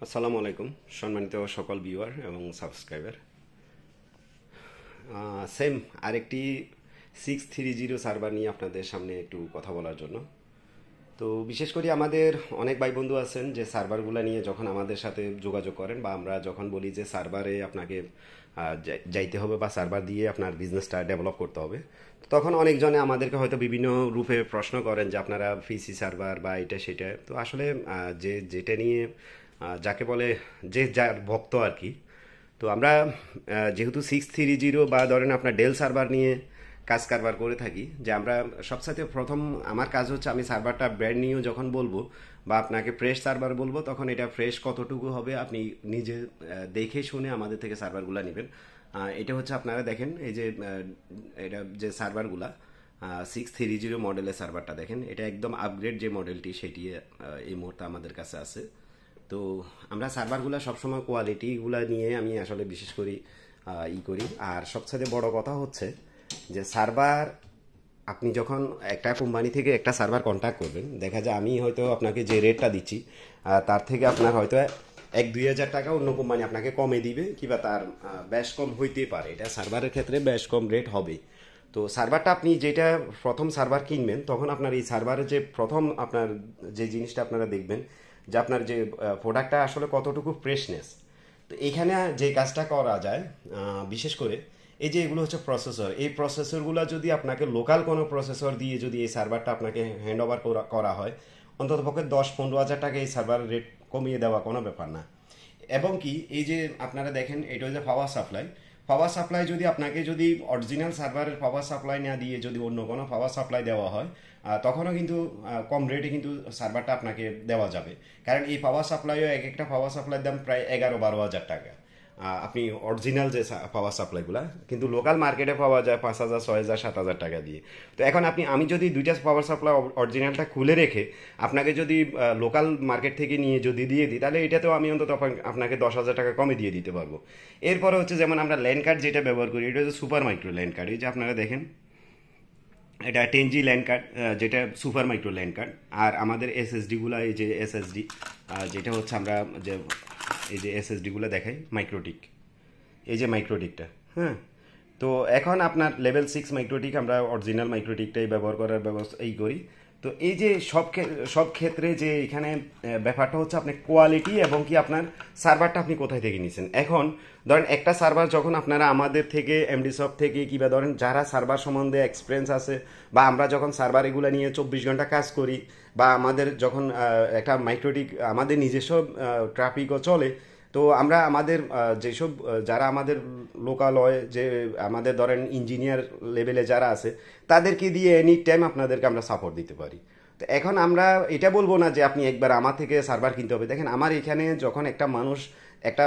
আসসালামু আলাইকুম সম্মানিত সকল ভিউয়ার এবং সাবস্ক্রাইবার। সেম আরেকটি 630 সার্ভার নিয়ে আপনাদের সামনে একটু কথা বলার জন্য। তো বিশেষ করে আমাদের অনেক ভাই বন্ধু আছেন যে সার্ভারগুলো নিয়ে যখন আমাদের সাথে যোগাযোগ করেন বা আমরা যখন বলি যে সার্ভারে আপনাকে যাইতে হবে বা সার্ভার দিয়ে আপনার বিজনেসটা ডেভেলপ করতে হবে, তো তখন অনেকজনে আমাদেরকে হয়তো বিভিন্ন রূপে প্রশ্ন করেন যে আপনারা পিসি সার্ভার বা এটা সেটা। তো আসলে যে যেটা নিয়ে যাকে বলে যে যার ভক্ত আর কি। তো আমরা যেহেতু 630 বা ধরেন আপনার ডেল সার্ভার নিয়ে কাজ কারবার করে থাকি, যে আমরা সবসাথে প্রথম আমার কাজ হচ্ছে আমি সার্ভারটা ব্র্যান্ড নিয়েও যখন বলবো বা আপনাকে ফ্রেশ সার্ভার বলবো, তখন এটা ফ্রেশ কতটুকু হবে আপনি নিজে দেখে শুনে আমাদের থেকে সার্ভারগুলো নেবেন। এটা হচ্ছে আপনারা দেখেন এই যে এটা যে সার্ভারগুলা 630 মডেলের সার্ভারটা দেখেন, এটা একদম আপগ্রেড যে মডেলটি সেটি এই মুহূর্তে আমাদের কাছে আছে। তো আমরা সার্ভারগুলো সবসময় কোয়ালিটিগুলো নিয়ে আমি আসলে বিশেষ করি করি। আর সবচেয়ে বড় কথা হচ্ছে যে সার্ভার আপনি যখন একটা কোম্পানি থেকে একটা সার্ভার কন্ট্যাক্ট করবেন, দেখা যায় আমি হয়তো আপনাকে যে রেটটা দিচ্ছি তার থেকে আপনার হয়তো 1-2 হাজার টাকা অন্য কোম্পানি আপনাকে কমে দিবে, কিংবা তার বেশ কম হইতে পারে। এটা সার্ভারের ক্ষেত্রে বেশ কম রেট হবে। তো সার্ভারটা আপনি যেটা প্রথম সার্ভার কিনবেন, তখন আপনার এই সার্ভারের যে প্রথম আপনার যে জিনিসটা আপনারা দেখবেন যে আপনার যে প্রোডাক্টটা আসলে কতটুকু ফ্রেশনেস। তো এইখানে যে কাজটা করা যায় বিশেষ করে এই যে এগুলো হচ্ছে প্রসেসর, এই প্রসেসরগুলো যদি আপনাকে লোকাল কোনো প্রসেসর দিয়ে যদি এই সার্ভারটা আপনাকে হ্যান্ড ওভার করা হয়, অন্তত পক্ষে 10-15 হাজার টাকা এই সার্ভার রেট কমিয়ে দেওয়া কোনো ব্যাপার না। এবং কি এই যে আপনারা দেখেন এটা হচ্ছে পাওয়ার সাপ্লাই। পাওয়ার সাপ্লাই যদি আপনাকে যদি অরিজিনাল সার্ভারের পাওয়ার সাপ্লাই না দিয়ে যদি অন্য কোনো পাওয়ার সাপ্লাই দেওয়া হয়, তখনও কিন্তু কম রেটে কিন্তু সার্ভারটা আপনাকে দেওয়া যাবে। কারণ এই পাওয়ার সাপ্লাইও এক একটা পাওয়ার সাপ্লাইয়ের দাম প্রায় 11-12 হাজার টাকা। আপনি অরিজিনাল যে পাওয়ার সাপ্লাইগুলো কিন্তু লোকাল মার্কেটে পাওয়া যায় 5,000, 6,000, 7,000 টাকা দিয়ে। তো এখন আমি যদি দুইটা পাওয়ার সাপ্লাই অরিজিনালটা খুলে রেখে আপনাকে যদি লোকাল মার্কেট থেকে নিয়ে যদি দিয়ে দিই, তাহলে এটাতেও আমি অন্তত আপনাকে 10,000 টাকা কমে দিয়ে দিতে পারবো। এরপরে হচ্ছে যেমন আমরা ল্যান্ড কার্ড যেটা ব্যবহার করি, এটা হচ্ছে সুপার মাইক্রো ল্যান্ড কার্ড। এই যে আপনারা দেখেন এটা 10G ল্যান্ড কার্ড, যেটা সুপার মাইক্রো ল্যান্ড কার্ড। আর আমাদের এসএসডিগুলো এই যে এসএসডি, যেটা হচ্ছে আমরা যে এই যে এসএসডিগুলো দেখাই মাইক্রোটিক, এই যে মাইক্রোটিকটা। হ্যাঁ, তো এখন আপনার লেভেল 6 মাইক্রোটিক, আমরা অরিজিনাল মাইক্রোটিকটাই ব্যবহার করার ব্যবস্থা করি। তো এই যে সব ক্ষেত্রে যে এখানে ব্যাপারটা হচ্ছে আপনার কোয়ালিটি এবং কি আপনার সার্ভারটা আপনি কোথায় থেকে নিছেন। এখন ধরেন একটা সার্ভার যখন আপনারা আমাদের থেকে এমডি সফট থেকে কিংবা ধরেন যারা সার্ভার সম্বন্ধে এক্সপিরিয়েন্স আছে, বা আমরা যখন সার্ভার এগুলো নিয়ে 24 ঘন্টা কাজ করি, বা আমাদের যখন একটা মাইক্রোটিক আমাদের নিজস্ব ট্রাফিকও চলে, তো আমরা আমাদের যেসব যারা আমাদের লোকাল হয়, যে আমাদের ধরেন ইঞ্জিনিয়ার লেভেলে যারা আছে, তাদেরকে দিয়ে এনি টাইম আপনাদেরকে আমরা সাপোর্ট দিতে পারি। তো এখন আমরা এটা বলবো না যে আপনি একবার আমার থেকে সার্ভার কিনতে হবে। দেখেন আমার এখানে যখন একটা মানুষ একটা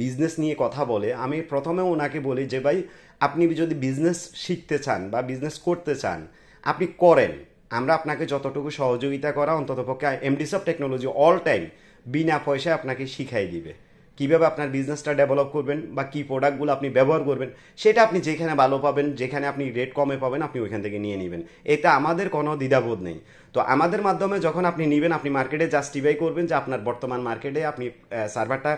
বিজনেস নিয়ে কথা বলে, আমি প্রথমে ওনাকে বলি যে ভাই, আপনি যদি বিজনেস শিখতে চান বা বিজনেস করতে চান, আপনি করেন। আমরা আপনাকে যতটুকু সহযোগিতা করা অন্ততপক্ষে এমডিসফট টেকনোলজি অল টাইম বিনা পয়সায় আপনাকে শিখাই দিবে কিভাবে আপনার বিজনেসটা ডেভেলপ করবেন বা কি প্রোডাক্টগুলো আপনি ব্যবহার করবেন। সেটা আপনি যেখানে ভালো পাবেন, যেখানে আপনি রেট কমে পাবেন, আপনি ওইখান থেকে নিয়ে নেবেন। এতে আমাদের কোনো দ্বিধাবোধ নেই। তো আমাদের মাধ্যমে যখন আপনি নেবেন, আপনি মার্কেটে জাস্টিফাই করবেন যে আপনার বর্তমান মার্কেটে আপনি সার্ভারটা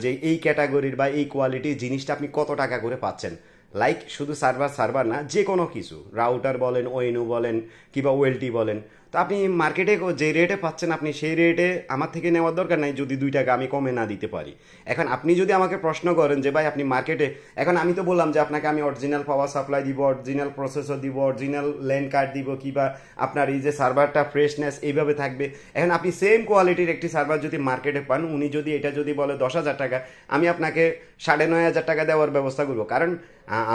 যে এই ক্যাটাগরির বা এই কোয়ালিটির জিনিসটা আপনি কত টাকা করে পাচ্ছেন। লাইক শুধু সার্ভার না, যে কোনো কিছু, রাউটার বলেন, ওএনইউ বলেন, কিংবা ওএলটি বলেন। তো আপনি মার্কেটে যে রেটে পাচ্ছেন, আপনি সেই রেটে আমার থেকে নেওয়ার দরকার নাই যদি 2 টাকা আমি কমে না দিতে পারি। এখন আপনি যদি আমাকে প্রশ্ন করেন যে ভাই আপনি মার্কেটে, এখন আমি তো বললাম যে আপনাকে আমি অরিজিনাল পাওয়ার সাপ্লাই দিব, অরিজিনাল প্রসেসর দিব, অরিজিনাল ল্যান্ড কার্ড দিব, কিংবা আপনার এই যে সার্ভারটা ফ্রেশনেস এইভাবে থাকবে। এখন আপনি সেম কোয়ালিটির একটি সার্ভার যদি মার্কেটে পান, উনি যদি এটা যদি বলে 10,000 টাকা, আমি আপনাকে 9,500 টাকা দেওয়ার ব্যবস্থা করবো। কারণ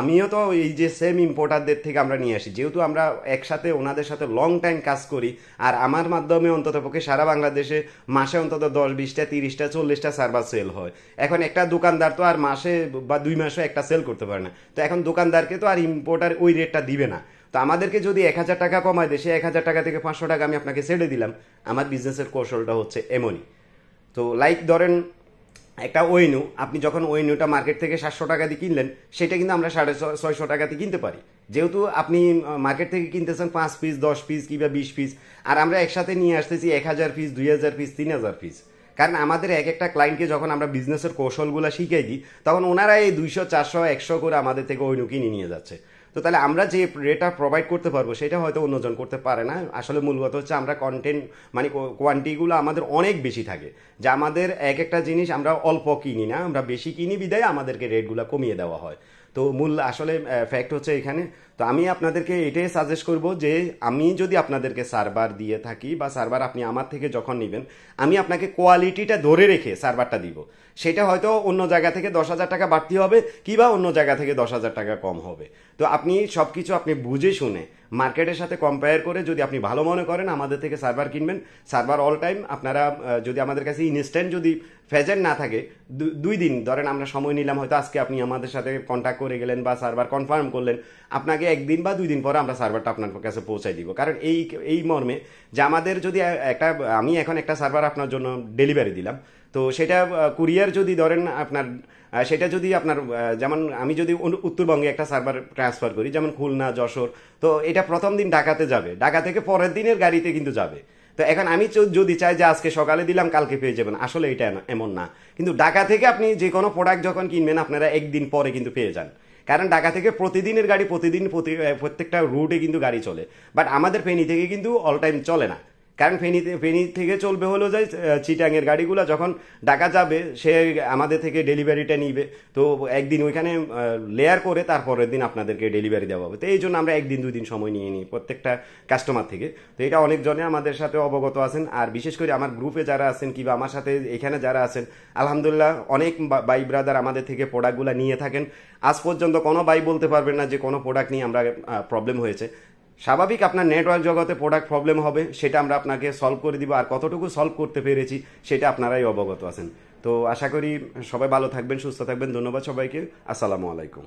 আমিও তো এই যে সেম ইম্পোর্টারদের থেকে আমরা নিয়ে আসি, যেহেতু আমরা একসাথে ওনাদের সাথে লং টাইম কাজ করি। আর আমার মাধ্যমে অন্ততপক্ষে সারা বাংলাদেশে মাসে অন্তত 10, 20টা, 30টা, 40টা সার্ভার সেল হয়। এখন একটা দোকানদার তো আর মাসে বা 2 মাসে একটা সেল করতে পারে না। তো এখন দোকানদারকে তো আর ইম্পোর্টার ওই রেটটা দিবে না। তো আমাদেরকে যদি 1,000 টাকা কমায় দেয়, সে 1,000 টাকা থেকে 500 টাকা আমি আপনাকে ছেড়ে দিলাম। আমার বিজনেসের কৌশলটা হচ্ছে এমনই। তো লাইক ধরেন একটা ওয়েনু, আপনি যখন ওয়েনুটা মার্কেট থেকে 700 টাকা দিয়ে কিনলেন, সেটা কিন্তু আমরা 650 টাকাতে কিনতে পারি। যেহেতু আপনি মার্কেট থেকে কিনতেছেন 5 পিস, 10 পিস কিংবা 20 পিস, আর আমরা একসাথে নিয়ে আসতেছি 1,000 পিস, 2,000 পিস, 3,000 পিস। কারণ আমাদের এক একটা ক্লায়েন্টকে যখন আমরা বিজনেসের কৌশলগুলো শিখিয়ে দিই তখন ওনারা এই 200 400 100 করে আমাদের থেকে ওই কিনে নিয়ে যাচ্ছে। তো তাহলে আমরা যে রেটটা প্রোভাইড করতে পারবো সেটা হয়তো অন্যজন করতে পারে না। আসলে মূলত হচ্ছে আমরা কন্টেন্ট মানে কোয়ান্টিটিগুলো আমাদের অনেক বেশি থাকে, যে আমাদের এক একটা জিনিস আমরা অল্প কিনি না, আমরা বেশি কিনি বিদায় আমাদেরকে রেটগুলো কমিয়ে দেওয়া হয়। তো মূল আসলে ফ্যাক্ট হচ্ছে এখানে। তো আমি আপনাদেরকে এটাই সাজেস্ট করব যে আমি যদি আপনাদেরকে সার্ভার দিয়ে থাকি বা সার্ভার আপনি আমার থেকে যখন নেবেন, আমি আপনাকে কোয়ালিটিটা ধরে রেখে সার্ভারটা দিব। সেটা হয়তো অন্য জায়গা থেকে 10,000 টাকা বাড়তি হবে, কিংবা অন্য জায়গা থেকে 10,000 টাকা কম হবে। তো আপনি সব কিছু আপনি বুঝে শুনে মার্কেটের সাথে কম্পেয়ার করে যদি আপনি ভালো মনে করেন আমাদের থেকে সার্ভার কিনবেন। সার্ভার অল টাইম আপনারা যদি আমাদের কাছে ইনস্ট্যান্ট যদি ফেজেন্ট না থাকে, 2 দিন ধরেন আমরা সময় নিলাম, হয়তো আজকে আপনি আমাদের সাথে কন্ট্যাক্ট করে গেলেন বা সার্ভার কনফার্ম করলেন, আপনাকে 1 দিন বা 2 দিন পরে আমরা সার্ভারটা আপনার কাছে পৌঁছাই দিব। কারণ এই মর্মে যে আমাদের যদি একটা আমি এখন একটা সার্ভার আপনার জন্য ডেলিভারি দিলাম, তো সেটা কুরিয়ার যদি ধরেন আপনার সেটা যদি আপনার যেমন আমি যদি উত্তরবঙ্গে একটা সার্ভার ট্রান্সফার করি, যেমন খুলনা যশোর, তো এটা প্রথম দিন ঢাকাতে যাবে, ঢাকা থেকে পরের দিনের গাড়িতে কিন্তু যাবে। তো এখন আমি যদি চাই যে আজকে সকালে দিলাম কালকে পেয়ে যাবেন, আসলে এটা এমন না। কিন্তু ঢাকা থেকে আপনি যে কোনো প্রোডাক্ট যখন কিনবেন আপনারা 1 দিন পরে কিন্তু পেয়ে যান। কারণ ঢাকা থেকে প্রতিদিনের গাড়ি প্রত্যেকটা রুটে কিন্তু গাড়ি চলে, বাট আমাদের ফেনী থেকে কিন্তু অল টাইম চলে না। কারণ ফেনী থেকে চলবে হলো যে চিটাঙের গাড়িগুলো যখন ঢাকা যাবে সে আমাদের থেকে ডেলিভারিটা নিবে, তো 1 দিন ওইখানে লেয়ার করে তারপরের দিন আপনাদেরকে ডেলিভারি দেওয়া হবে। তো এই জন্য আমরা 1 দিন 2 দিন সময় নিয়ে নিই প্রত্যেকটা কাস্টমার থেকে। তো এটা অনেকজনে আমাদের সাথে অবগত আছেন, আর বিশেষ করে আমার গ্রুপে যারা আছেন কিংবা আমার সাথে এখানে যারা আছেন, আলহামদুলিল্লাহ অনেক ভাই ব্রাদার আমাদের থেকে প্রোডাক্টগুলো নিয়ে থাকেন। আজ পর্যন্ত কোনো ভাই বলতে পারবেন না যে কোনো প্রোডাক্ট নিয়ে আমরা প্রবলেম হয়েছে। স্বাভাবিক আপনার নেটওয়ার্ক জগতে প্রোডাক্ট প্রবলেম হবে, সেটা আমরা আপনাকে সলভ করে দিব, আর কতটুকু সলভ করতে পেরেছি সেটা আপনারাই অবগত আছেন। তো আশা করি সবাই ভালো থাকবেন, সুস্থ থাকবেন। ধন্যবাদ সবাইকে। আসসালামু আলাইকুম।